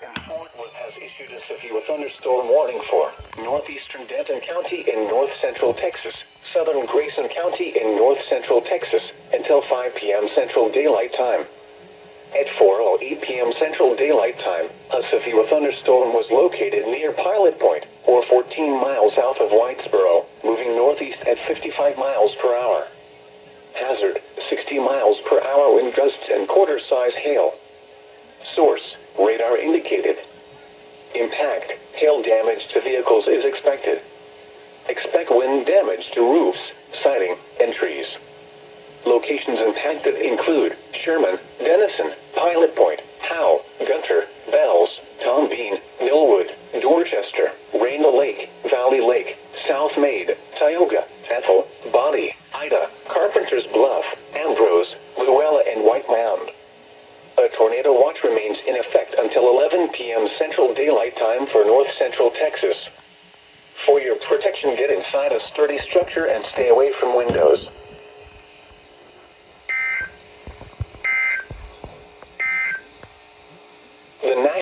in Fort Worth has issued a severe thunderstorm warning for northeastern Denton County in north-central Texas, southern Grayson County in north-central Texas, until 5 p.m. Central Daylight Time. At 4:08 p.m. Central Daylight Time, a severe thunderstorm was located near Pilot Point, or 14 miles south of Whitesboro, moving northeast at 55 miles per hour. Hazard, 60 miles per hour wind gusts and quarter-size hail. Source, radar indicated. Impact, hail damage to vehicles is expected. Expect wind damage to roofs, siding, and trees. Locations impacted include Sherman, Denison, Pilot Point, Howe, Gunter, Bells, Tom Bean, Millwood, Dorchester, Raina Lake, Valley Lake, South Maid, Tioga, Ethel, Body, Ida, Carpenter's Bluff, Ambrose, Luella, and White Mound. A tornado watch remains in effect until 11 p.m. Central Daylight Time for north-central Texas. For your protection, get inside a sturdy structure and stay away from windows.